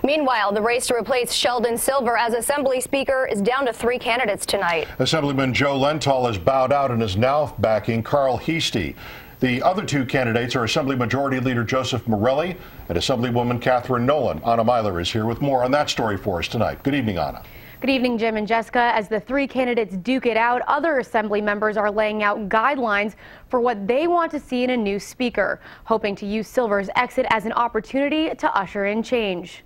Meanwhile, the race to replace Sheldon Silver as Assembly Speaker is down to 3 candidates tonight. Assemblyman Joe Lenthal has bowed out and is now backing Carl Heastie. The other 2 candidates are Assembly Majority Leader Joseph Morelle and Assemblywoman Catherine Nolan. Anna Myler is here with more on that story for us tonight. Good evening, Anna. Good evening, Jim and Jessica. As the 3 candidates duke it out, other Assembly members are laying out guidelines for what they want to see in a new speaker, hoping to use Silver's exit as an opportunity to usher in change.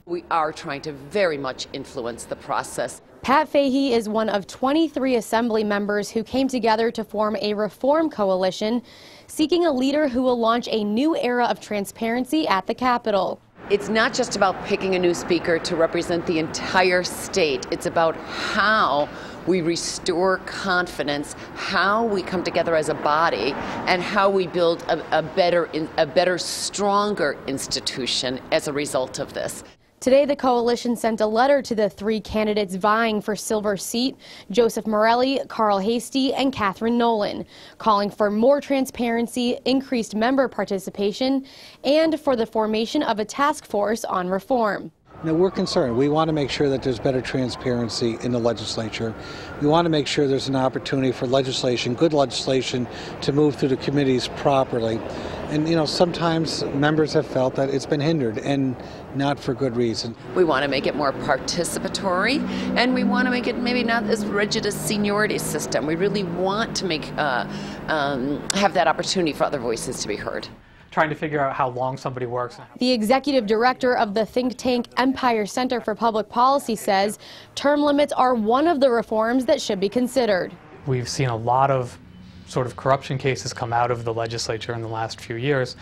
We are trying to very much influence the process. Pat Fahey is one of 23 Assembly members who came together to form a reform coalition, seeking a leader who will launch a new era of transparency at the Capitol. It's not just about picking a new speaker to represent the entire state. It's about how we restore confidence, how we come together as a body, and how we build a better, stronger institution as a result of this. Today, the coalition sent a letter to the 3 candidates vying for Silver's seat, Joseph Morelle, Carl Heastie, and Catherine Nolan, calling for more transparency, increased member participation, and for the formation of a task force on reform. No, we're concerned. We want to make sure that there's better transparency in the legislature. We want to make sure there's an opportunity for legislation, good legislation, to move through the committees properly. And, you know, sometimes members have felt that it's been hindered, and not for good reason. We want to make it more participatory, and we want to make it maybe not as rigid as seniority system. We really want to make have that opportunity for other voices to be heard. Trying to figure out how long somebody works. The executive director of the think tank Empire Center for Public Policy says term limits are one of the reforms that should be considered. We've seen a lot of sort of corruption cases come out of the legislature in the last few years,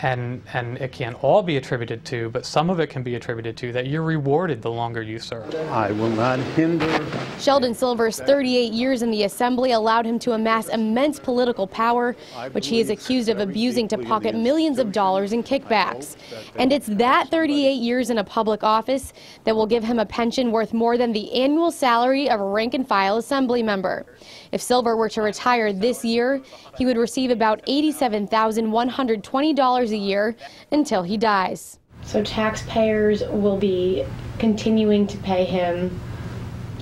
and it can't all be attributed to, but some of it can be attributed to that you're rewarded the longer you serve. I will not hinder. Sheldon Silver's 38 years in the Assembly allowed him to amass immense political power, which he is accused of abusing to pocket millions of dollars in kickbacks. And it's that 38 years in a public office that will give him a pension worth more than the annual salary of a rank-and-file Assembly member. If Silver were to retire this year, he would receive about $87,120 a year until he dies. So taxpayers will be continuing to pay him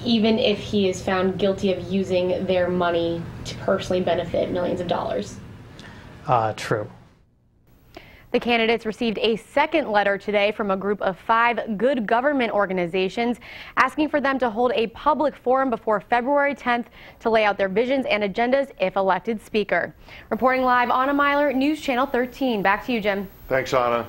even if he is found guilty of using their money to personally benefit millions of dollars. True. The candidates received a second letter today from a group of 5 good government organizations asking for them to hold a public forum before February 10th to lay out their visions and agendas if elected speaker. Reporting live, Anna Myler, News Channel 13. Back to you, Jim. Thanks, Anna.